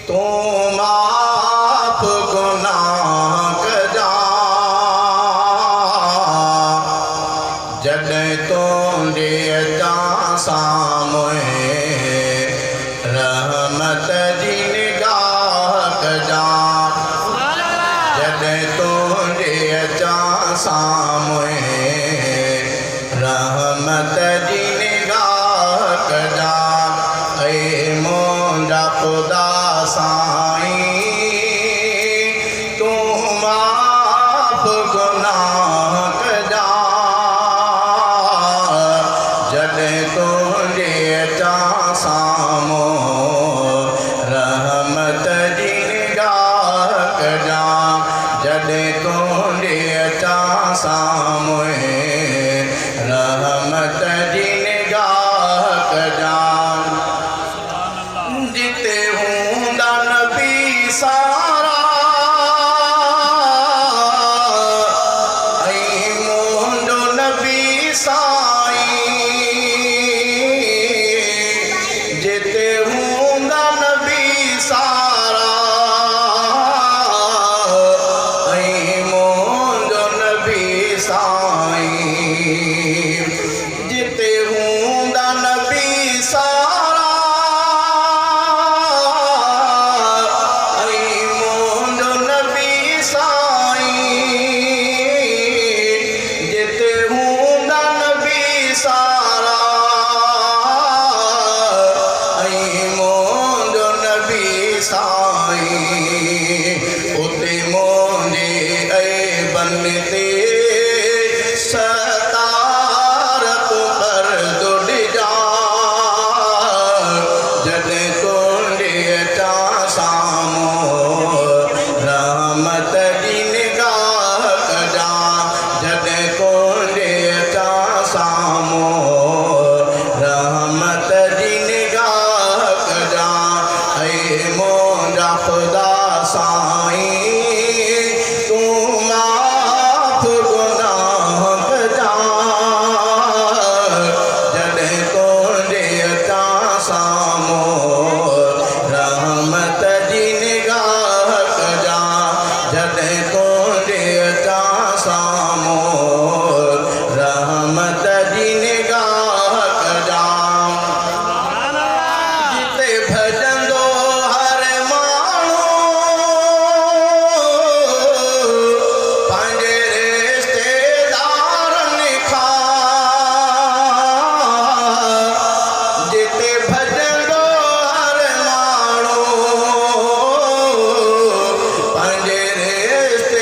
तू माफ गुनाह कजा जॾहिं तुंहिंजे अचां साम्हूं रहमत जी निगाह कजा जॾहिं तुंहिंजे अचां साम्हूं रहमत जी निगाह कजा ऐ मुंहिंजा ख़ुदा साईं तू माफ गुनाह कजा जॾहिं तुंहिंजे अचां साम्हूं रहमत जी निगाह कजा जॾहिं तुंहिंजे अचां साम्हूं रहमत जी निगाह कजा जिते हूंदा नबी सारा ऐं मुंहिंजो नबी साईं जिते हूंदा नबी सारा ऐं मुंहिंजो नबी साईं जिते हूंदा नबी सारा ऐं मुंहिंजो नबी साईं जिते हूंदा नबी सारा ऐं मुंहिंजो नबी साईं उते मुंहिंजे ऐबन ते सतार तूं पर्दो ॾिजा जॾहिं तुंहिंजे अचां साम्हूं रहमत जी निगाह कजा जॾहिं तुंहिंजे अचां साम्हूं रहमत जी निगाह कजा ऐ मुंहिंजा ख़ुदा साईं तू माफ गुनाह कजा जॾहिं तुंहिंजे अचां साम्हूं रहमत जी निगाह कजा जॾहिं तुंहिंजे अचां साम्हूं रहमत जी निगाह कजा जिते भॼंदो हर माण्हू पंहिंजे रिश्तेदारनि खां जिते भॼंदो हर माण्हू पंहिंजे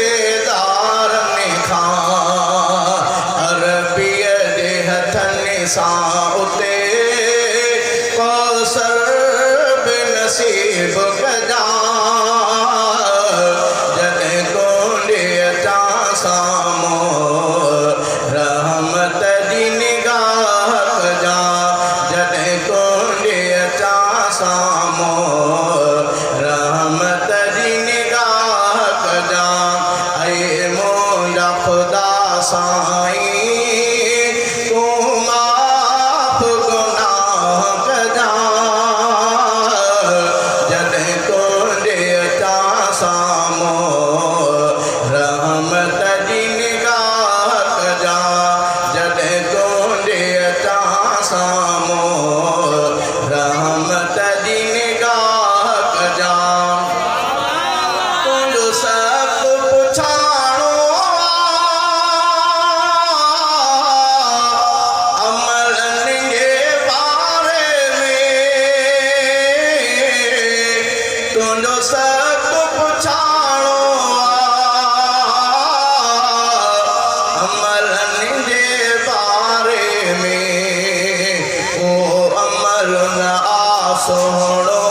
रिश्तेदारनि खां अरबीअ जे हथनि सां उते कौसर बि नसीब कजा जॾहिं तुंहिंजे अचां साम्हूं रहमत जी निगाह कजा जॾहिं तुंहिंजे अचां साम्हूं रहमत जी निगाह कजा ऐ मुंहिंजा ख़ुदा साईं तू माफ गुनाह कजा जॾहिं तुंहिंजे अचां साम्हूं रहमत जी निगाह कजा जॾहिं तुंहिंजे अचां साम्हूं रहमत जी निगाह कजा तुंहिंजो सभु पुछाणो अमलनि जे बारे में तुंहिंजो सभु पुछाणो अमलनि जे बारे में ओ अमल न सोहणो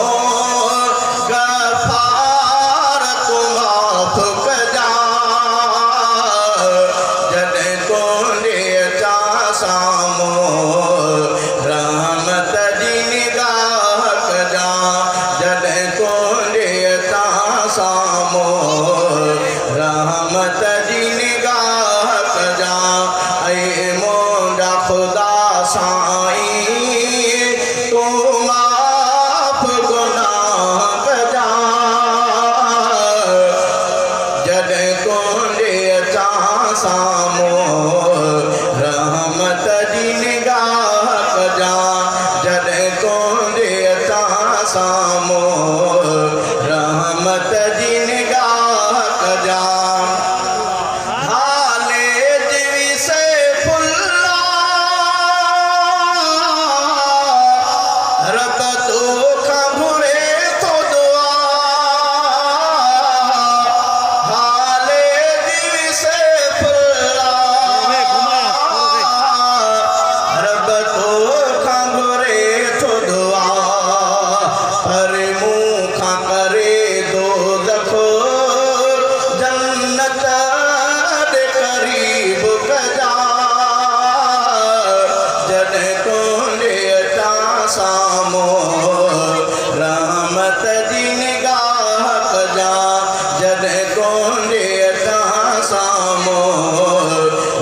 गफ़ार तूं माफ़ कजा जॾहिं तुंहिंजे अचां साम्हूं रहमत जी निगाह कजा जॾहिं तुंहिंजे अचां जी निगाह कजा जॾहिं तुंहिंजे अचां साम्हूं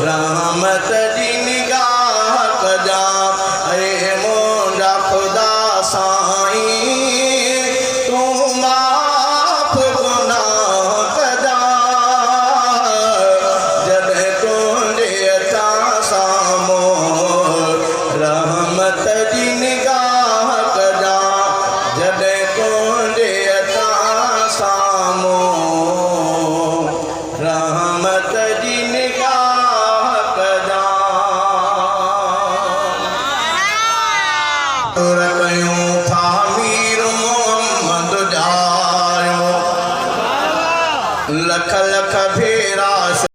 रहमत जी निगाह कजा अरे मुंहिंजा ख़ुदा साईं तूं माफ़ गुनाह कजा जॾहिं तुंहिंजे अचां साम्हूं रहमत जी निगाह